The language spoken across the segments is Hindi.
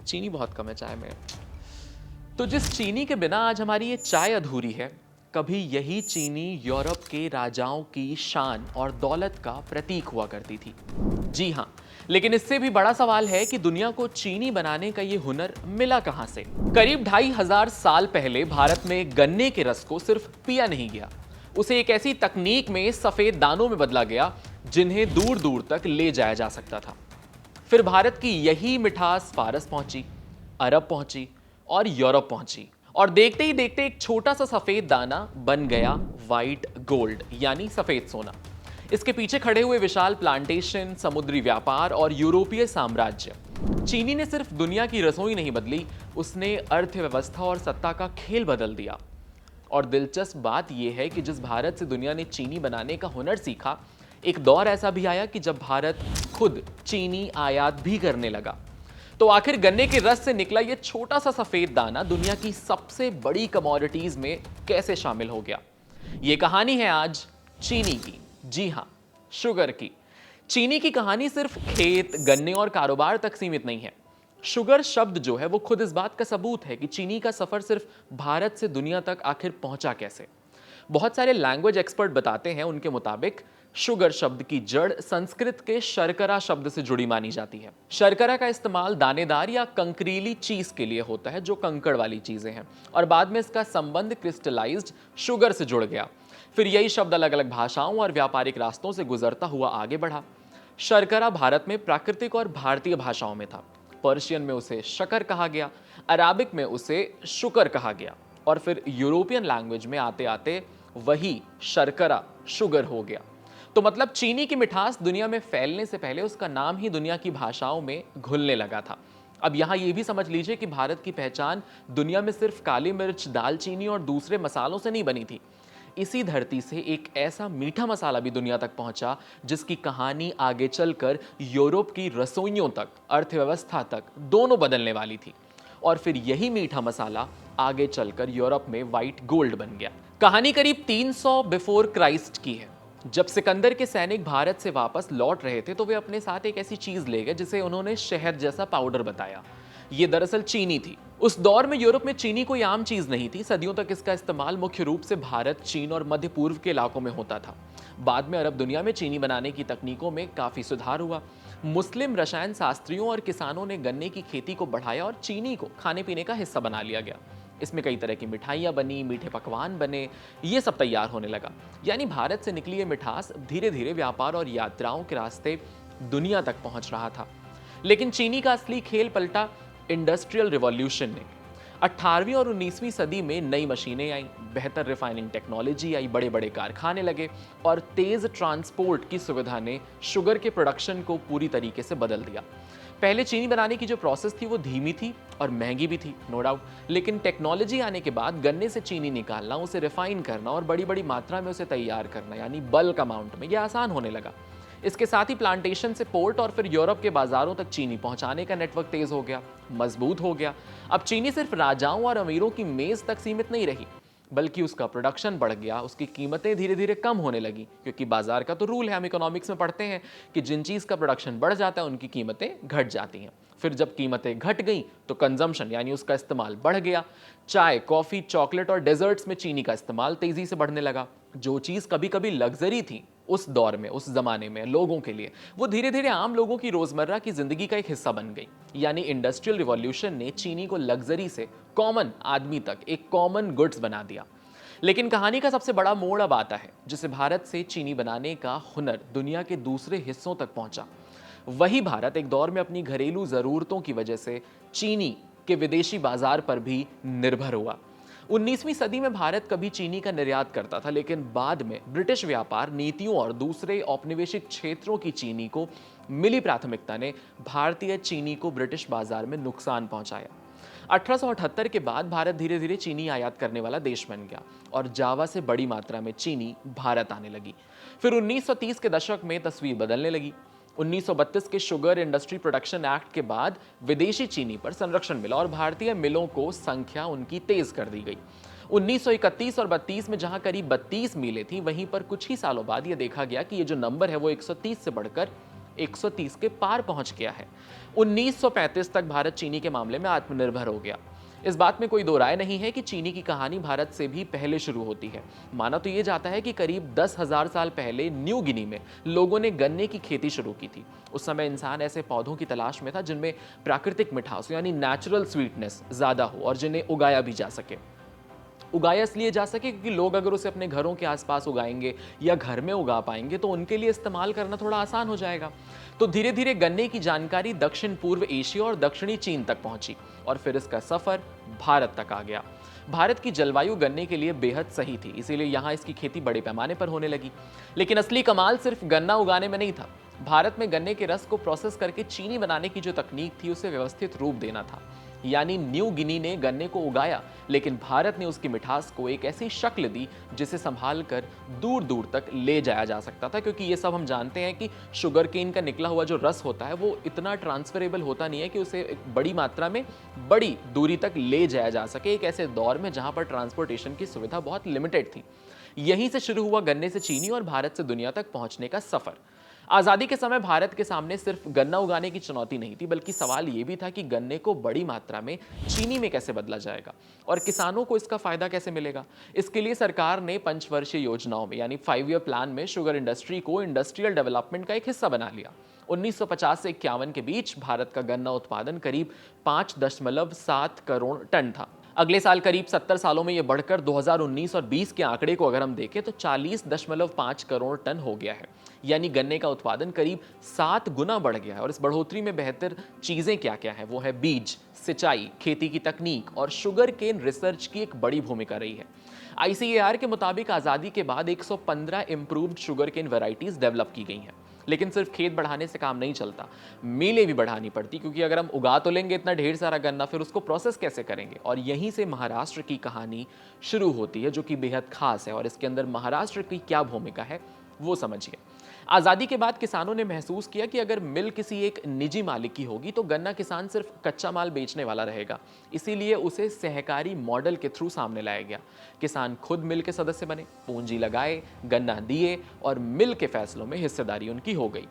चीनी बहुत कम है चाय में। तो जिस चीनी के बिना आज हमारी ये चाय अधूरी है, कभी यही चीनी यूरोप के राजाओं की शान और दौलत का प्रतीक हुआ करती थी। जी हाँ, लेकिन इससे भी बड़ा सवाल है कि दुनिया को चीनी बनाने का ये हुनर मिला कहां से। करीब 2500 साल पहले भारत में गन्ने के रस को सिर्फ पिया नहीं गया, उसे एक ऐसी तकनीक में सफेद दानों में बदला गया जिन्हें दूर दूर तक ले जाया जा सकता था। फिर भारत की यही मिठास फारस पहुंची, अरब पहुंची और यूरोप पहुंची, और देखते ही देखते एक छोटा सा सफेद दाना बन गया व्हाइट गोल्ड, यानी सफेद सोना। इसके पीछे खड़े हुए विशाल प्लांटेशन, समुद्री व्यापार और यूरोपीय साम्राज्य। चीनी ने सिर्फ दुनिया की रसोई नहीं बदली, उसने अर्थव्यवस्था और सत्ता का खेल बदल दिया। और दिलचस्प बात यह है कि जिस भारत से दुनिया ने चीनी बनाने का हुनर सीखा, एक दौर ऐसा भी आया कि जब भारत खुद चीनी आयात भी करने लगा। तो आखिर गन्ने के रस से निकला यह छोटा सा सफेद दाना दुनिया की सबसे बड़ी कमोडिटीज में कैसे शामिल हो गया? यह कहानी है आज चीनी की। जी हां, शुगर की। चीनी की कहानी सिर्फ खेत, गन्ने और कारोबार तक सीमित नहीं है। शुगर शब्द जो है वो खुद इस बात का सबूत है कि चीनी का सफर सिर्फ भारत से दुनिया तक आखिर पहुंचा कैसे। बहुत सारे लैंग्वेज एक्सपर्ट बताते हैं, उनके मुताबिक शुगर शब्द की जड़ संस्कृत के शर्करा शब्द से जुड़ी मानी जाती है। शर्करा का इस्तेमाल दानेदार या कंकरीली चीज के लिए होता है, जो कंकड़ वाली चीजें हैं, और बाद में इसका संबंध क्रिस्टलाइज्ड शुगर से जुड़ गया। फिर यही शब्द अलग अलग भाषाओं और व्यापारिक रास्तों से गुजरता हुआ आगे बढ़ा। शर्करा भारत में प्राकृतिक और भारतीय भाषाओं में था। पर्शियन में उसे शकर कहा गया, अराबिक में उसे शुकर कहा गया, और फिर यूरोपियन लैंग्वेज में आते आते वही शर्करा शुगर हो गया। तो मतलब चीनी की मिठास दुनिया में फैलने से पहले उसका नाम ही दुनिया की भाषाओं में घुलने लगा था। अब यहां यह भी समझ लीजिए कि भारत की पहचान दुनिया में सिर्फ काली मिर्च, दालचीनी और दूसरे मसालों से नहीं बनी थी। इसी धरती से एक ऐसा मीठा मसाला भी दुनिया तक पहुंचा जिसकी कहानी आगे चलकर यूरोप की रसोइयों तक, अर्थव्यवस्था तक दोनों बदलने वाली थी। और फिर यही मीठा मसाला आगे चलकर यूरोप में व्हाइट गोल्ड बन गया। कहानी करीब 300 बिफोर क्राइस्ट की है। जब सिकंदर के सैनिक भारत से वापस लौट रहे थे तो वे अपने साथ एक ऐसी चीज ले गए जिसे उन्होंने शहद जैसा पाउडर बताया। ये दरअसल चीनी थी। उस दौर में यूरोप में चीनी कोई आम चीज नहीं थी। सदियों तक इसका इस्तेमाल मुख्य रूप से भारत, चीन और मध्य पूर्व के इलाकों में होता था। बाद में अरब दुनिया में चीनी बनाने की तकनीकों में काफी सुधार हुआ। मुस्लिम रसायन शास्त्रियों और किसानों ने गन्ने की खेती को बढ़ाया और चीनी को खाने पीने का हिस्सा बना लिया गया। इसमें कई तरह की मिठाइयाँ बनी, मीठे पकवान बने, ये सब तैयार होने लगा। यानी भारत से निकली ये मिठास धीरे धीरे व्यापार और यात्राओं के रास्ते दुनिया तक पहुंच रहा था। लेकिन चीनी का असली खेल पलटा इंडस्ट्रियल रिवॉल्यूशन ने। 18वीं और 19वीं सदी में नई मशीनें आई, बेहतर रिफाइनिंग टेक्नोलॉजी आई, बड़े बड़े कारखाने लगे, और तेज ट्रांसपोर्ट की सुविधा ने शुगर के प्रोडक्शन को पूरी तरीके से बदल दिया। पहले चीनी बनाने की जो प्रोसेस थी वो धीमी थी और महंगी भी थी, नो डाउट। लेकिन टेक्नोलॉजी आने के बाद गन्ने से चीनी निकालना, उसे रिफाइन करना और बड़ी बड़ी मात्रा में उसे तैयार करना, यानी बल्क अमाउंट में, यह आसान होने लगा। इसके साथ ही प्लांटेशन से पोर्ट और फिर यूरोप के बाजारों तक चीनी पहुंचाने का नेटवर्क तेज हो गया, मजबूत हो गया। अब चीनी सिर्फ राजाओं और अमीरों की मेज तक सीमित नहीं रही, बल्कि उसका प्रोडक्शन बढ़ गया, उसकी कीमतें धीरे धीरे कम होने लगी, क्योंकि बाजार का तो रूल है, हम इकोनॉमिक्स में पढ़ते हैं कि जिन चीज का प्रोडक्शन बढ़ जाता है उनकी कीमतें घट जाती हैं। फिर जब कीमतें घट गई तो कंजम्पशन यानी उसका इस्तेमाल बढ़ गया। चाय, कॉफी, चॉकलेट और डेजर्ट्स में चीनी का इस्तेमाल तेजी से बढ़ने लगा। जो चीज कभी कभी लग्जरी थी उस दौर में, उस जमाने में लोगों के लिए, वो धीरे धीरे आम लोगों की रोजमर्रा की जिंदगी का एक हिस्सा बन गई। यानी इंडस्ट्रियल रिवॉल्यूशन ने चीनी को लग्जरी से कॉमन आदमी तक एक कॉमन गुड्स बना दिया। लेकिन कहानी का सबसे बड़ा मोड़ अब आता है, जिसे भारत से चीनी बनाने का हुनर दुनिया के दूसरे हिस्सों तक पहुंचा। वही भारत एक दौर में अपनी घरेलू जरूरतों की वजह से चीनी के विदेशी बाजार पर भी निर्भर हुआ। 19वीं सदी में भारत कभी चीनी का निर्यात करता था, लेकिन बाद में ब्रिटिश व्यापार नीतियों और दूसरे औपनिवेशिक क्षेत्रों की चीनी को मिली प्राथमिकता ने भारतीय चीनी को ब्रिटिश बाजार में नुकसान पहुंचाया। 1878 के बाद भारत धीरे धीरे चीनी आयात करने वाला देश बन गया और जावा से बड़ी मात्रा में चीनी भारत आने लगी। फिर 1930 के दशक में तस्वीर बदलने लगी। 1932 के शुगर इंडस्ट्री प्रोडक्शन एक्ट के बाद विदेशी चीनी पर संरक्षण मिला और भारतीय मिलों को संख्या उनकी तेज कर दी गई। 1931 और 32 में जहां करीब 32 मिलें थी, वहीं पर कुछ ही सालों बाद यह देखा गया कि ये जो नंबर है वो 130 से बढ़कर 130 के पार पहुंच गया है। 1935 तक भारत चीनी के मामले में आत्मनिर्भर हो गया। इस बात में कोई दो राय नहीं है कि चीनी की कहानी भारत से भी पहले शुरू होती है। माना तो ये जाता है कि करीब 10,000 साल पहले न्यू गिनी में लोगों ने गन्ने की खेती शुरू की थी। उस समय इंसान ऐसे पौधों की तलाश में था जिनमें प्राकृतिक मिठास यानी नेचुरल स्वीटनेस ज्यादा हो और जिन्हें उगाया भी जा सके। उगाया इसलिए जा सके क्योंकि लोग अगर उसे अपने घरों के आसपास उगाएंगे या घर में उगा पाएंगे तो उनके लिए इस्तेमाल करना थोड़ा आसान हो जाएगा। तो धीरे धीरे गन्ने की जानकारी दक्षिण पूर्व एशिया और दक्षिणी चीन तक पहुंची और फिर इसका सफर भारत तक आ गया। भारत की जलवायु गन्ने के लिए बेहद सही थी, इसीलिए यहां इसकी खेती बड़े पैमाने पर होने लगी। लेकिन असली कमाल सिर्फ गन्ना उगाने में नहीं था। भारत में गन्ने के रस को प्रोसेस करके चीनी बनाने की जो तकनीक थी उसे व्यवस्थित रूप देना था। यानी न्यू गिनी ने गन्ने को उगाया, लेकिन भारत ने उसकी मिठास को एक ऐसी शक्ल दी जिसे संभाल कर दूर दूर तक ले जाया जा सकता था। क्योंकि ये सब हम जानते हैं कि शुगर केन का निकला हुआ जो रस होता है वो इतना ट्रांसफरेबल होता नहीं है कि उसे एक बड़ी मात्रा में बड़ी दूरी तक ले जाया जा सके, एक ऐसे दौर में जहां पर ट्रांसपोर्टेशन की सुविधा बहुत लिमिटेड थी। यहीं से शुरू हुआ गन्ने से चीनी और भारत से दुनिया तक पहुंचने का सफर। आजादी के समय भारत के सामने सिर्फ गन्ना उगाने की चुनौती नहीं थी, बल्कि सवाल यह भी था कि गन्ने को बड़ी मात्रा में चीनी में कैसे बदला जाएगा और किसानों को इसका फायदा कैसे मिलेगा। इसके लिए सरकार ने पंचवर्षीय योजनाओं में यानी 5 ईयर प्लान में शुगर इंडस्ट्री को इंडस्ट्रियल डेवलपमेंट का एक हिस्सा बना लिया। 1950 से 51 के बीच भारत का गन्ना उत्पादन करीब 5.7 करोड़ टन था। अगले साल करीब 70 सालों में यह बढ़कर 2019 और 20 के आंकड़े को अगर हम देखें तो 40.5 करोड़ टन हो गया है। यानी गन्ने का उत्पादन करीब 7 गुना बढ़ गया है। और इस बढ़ोतरी में बेहतर चीजें क्या क्या है, वो है बीज, सिंचाई, खेती की तकनीक और शुगर केन रिसर्च की एक बड़ी भूमिका रही है। ICAR के मुताबिक आजादी के बाद 115 improved sugarcane varieties develop की गई हैं। लेकिन सिर्फ खेत बढ़ाने से काम नहीं चलता, मिलें भी बढ़ानी पड़ती, क्योंकि अगर हम उगा तो लेंगे इतना ढेर सारा गन्ना, फिर उसको प्रोसेस कैसे करेंगे। और यहीं से महाराष्ट्र की कहानी शुरू होती है, जो कि बेहद खास है। और इसके अंदर महाराष्ट्र की क्या भूमिका है वो समझिए। आज़ादी के बाद किसानों ने महसूस किया कि अगर मिल किसी एक निजी मालिक की होगी तो गन्ना किसान सिर्फ कच्चा माल बेचने वाला रहेगा। इसीलिए उसे सहकारी मॉडल के थ्रू सामने लाया गया। किसान खुद मिल के सदस्य बने, पूंजी लगाए, गन्ना दिए और मिल के फैसलों में हिस्सेदारी उनकी हो गई।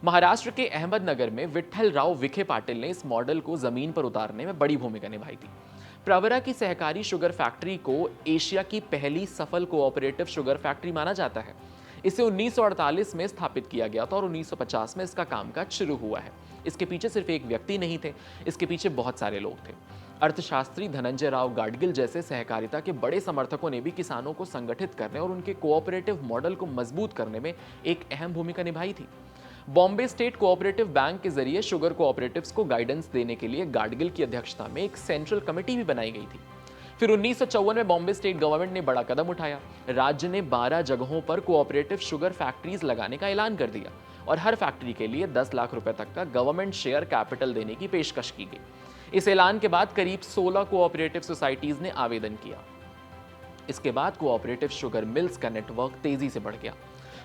महाराष्ट्र के अहमदनगर में विट्ठल राव विखे पाटिल ने इस मॉडल को जमीन पर उतारने में बड़ी भूमिका निभाई थी। प्रवरा की सहकारी शुगर फैक्ट्री को एशिया की पहली सफल कोऑपरेटिव शुगर फैक्ट्री माना जाता है। इसे 1948 में स्थापित किया गया था और 1950 में इसका कामकाज शुरू हुआ है। इसके पीछे सिर्फ एक व्यक्ति नहीं थे, इसके पीछे बहुत सारे लोग थे। अर्थशास्त्री धनंजय राव गाडगिल जैसे सहकारिता के बड़े समर्थकों ने भी किसानों को संगठित करने और उनके कोऑपरेटिव मॉडल को मजबूत करने में एक अहम भूमिका निभाई थी। बॉम्बे स्टेट कोऑपरेटिव बैंक के जरिए शुगर कोऑपरेटिव्स को गाइडेंस देने के लिए गाडगिल की अध्यक्षता में एक सेंट्रल कमेटी भी बनाई गई थी। फिर 1954 में बॉम्बे स्टेट गवर्नमेंट ने बड़ा कदम उठाया। राज्य ने 12 जगहों पर कोऑपरेटिव शुगर फैक्ट्रीज लगाने का ऐलान कर दिया और हर फैक्ट्री के लिए 10 लाख रुपए तक का गवर्नमेंट शेयर कैपिटल देने की पेशकश की गई। इस ऐलान के बाद करीब 16 कोऑपरेटिव सोसाइटीज ने आवेदन किया। इसके बाद कोऑपरेटिव शुगर मिल्स का नेटवर्क तेजी से बढ़ गया।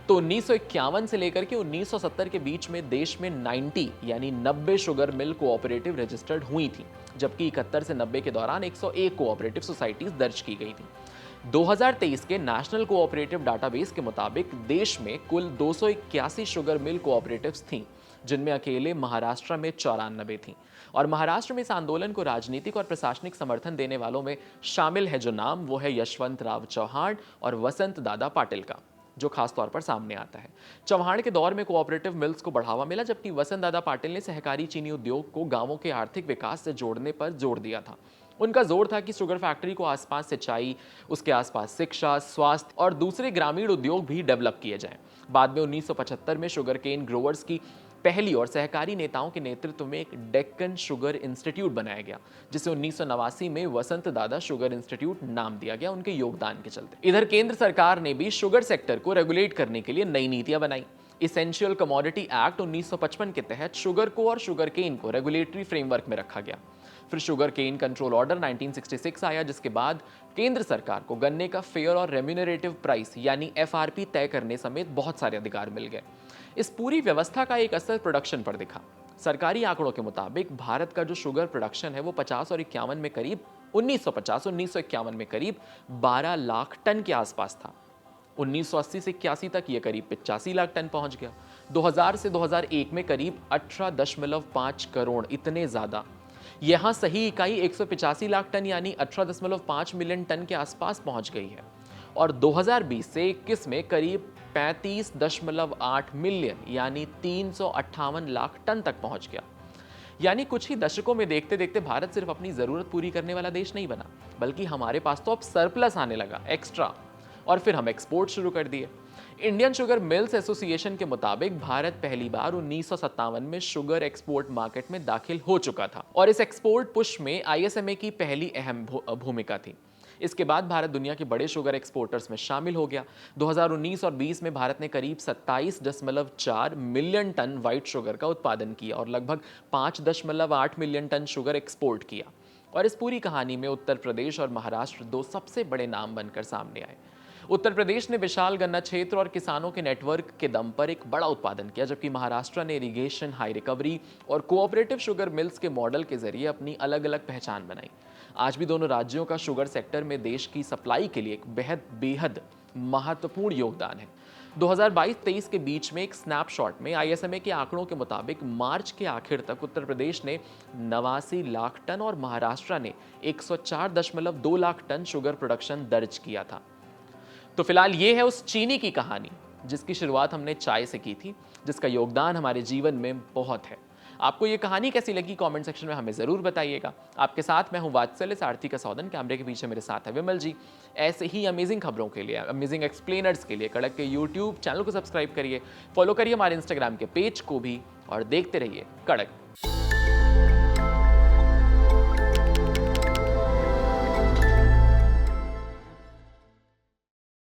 तो 1951 से लेकर के 1970 के बीच में देश में 90 शुगर मिल कोऑपरेटिव रजिस्टर्ड हुई थी, जबकि 71 से 90 के दौरान 101 कोऑपरेटिव सोसाइटीज दर्ज की गई थी। 2023 के नेशनल कोऑपरेटिव डाटाबेस के मुताबिक देश में कुल 281 शुगर मिल कोऑपरेटिव्स थीं, जिनमें अकेले महाराष्ट्र में 94 थीं। और महाराष्ट्र में इस आंदोलन को राजनीतिक और प्रशासनिक समर्थन देने वालों में शामिल है जो नाम, वो है यशवंत राव चौहान और वसंत दादा पाटिल का, जो खास तौर पर सामने आता है। चौहान के दौर में कोऑपरेटिव मिल्स को बढ़ावा मिला, जबकि वसंत दादा पाटिल ने सहकारी चीनी उद्योग को गांवों के आर्थिक विकास से जोड़ने पर जोर दिया था। उनका जोर था कि शुगर फैक्ट्री को आसपास सिंचाई, उसके आसपास शिक्षा, स्वास्थ्य और दूसरे ग्रामीण उद्योग भी डेवलप किए जाएं। बाद में 1975 में शुगर केन ग्रोवर्स की पहली और सहकारी नेताओं के नेतृत्व में एक डेक्कन शुगर इंस्टीट्यूट बनाया गया, जिसे 1989 में वसंत दादा शुगर इंस्टीट्यूट नाम दिया गया उनके योगदान के चलते। इधर केंद्र सरकार ने भी शुगर सेक्टर को रेगुलेट करने के लिए नई नीतियां बनाई। इसेंशियल कमोडिटी एक्ट 1955 के तहत शुगर को और शुगर केन को रेगुलेटरी फ्रेमवर्क में रखा गया। फिर शुगर केन कंट्रोल ऑर्डर 1966 आया, जिसके बाद केंद्र सरकार को गन्ने का फेयर और रेम्यूनरेटिव प्राइस यानी FRP तय करने समेत बहुत सारे अधिकार मिल गए। इस पूरी व्यवस्था का एक असर प्रोडक्शन पर दिखा। सरकारी आंकड़ों के मुताबिक भारत का जो शुगर प्रोडक्शन है वो 50 और 51 में करीब 1951 में करीब 12 लाख टन के आसपास था। 1980 से 81 तक ये करीब 85 लाख टन पहुंच गया। 2000 से 2001 में करीब 18.5 करोड़, इतने ज़्यादा। यहाँ सही इकाई 185 लाख टन यानी 18.5 मिलियन टन के आसपास पहुंच गई है। और 2020 से 21 में करीब 35.8 मिलियन यानी 358 लाख टन तक पहुंच गया। यानी कुछ ही दशकों में देखते देखते भारत सिर्फ अपनी ज़रूरत पूरी करने वाला देश नहीं बना, बल्कि हमारे पास तो अब सरप्लस आने लगा, एक्स्ट्रा। और फिर हम एक्सपोर्ट शुरू कर दिए। इंडियन शुगर मिल्स एसोसिएशन के मुताबिक भारत पहली बार 1957 में शुगर एक्सपोर्ट मार्केट में दाखिल हो चुका था और इस एक्सपोर्ट पुश में आईएसएमए की पहली अहम भूमिका थी। इसके बाद भारत दुनिया के बड़े शुगर एक्सपोर्टर्स में शामिल हो गया। 2019 और 20 में भारत ने करीब 27.4 मिलियन टन व्हाइट शुगर का उत्पादन किया और लगभग 5.8 मिलियन टन शुगर एक्सपोर्ट किया। और इस पूरी कहानी में उत्तर प्रदेश और महाराष्ट्र दो सबसे बड़े नाम बनकर सामने आए। उत्तर प्रदेश ने विशाल गन्ना क्षेत्र और किसानों के नेटवर्क के दम पर एक बड़ा उत्पादन किया, जबकि महाराष्ट्र ने इरिगेशन, हाई रिकवरी और कोऑपरेटिव शुगर मिल्स के मॉडल के जरिए अपनी अलग अलग पहचान बनाई। आज भी दोनों राज्यों का शुगर सेक्टर में देश की सप्लाई के लिए एक बेहद महत्वपूर्ण योगदान है। 2022-23 के बीच में एक स्नैपशॉट में आईएसएमए के आंकड़ों के मुताबिक मार्च के आखिर तक उत्तर प्रदेश ने 89 लाख टन और महाराष्ट्र ने 104.2 लाख टन शुगर प्रोडक्शन दर्ज किया था। तो फिलहाल ये है उस चीनी की कहानी जिसकी शुरुआत हमने चाय से की थी, जिसका योगदान हमारे जीवन में बहुत है। आपको ये कहानी कैसी लगी कमेंट सेक्शन में हमें ज़रूर बताइएगा। आपके साथ मैं हूँ वात्सल्य सारथी का सौदन, कैमरे के पीछे मेरे साथ है विमल जी। ऐसे ही अमेजिंग खबरों के लिए, अमेजिंग एक्सप्लेनर्स के लिए कड़क के यूट्यूब चैनल को सब्सक्राइब करिए, फॉलो करिए हमारे इंस्टाग्राम के पेज को भी और देखते रहिए कड़क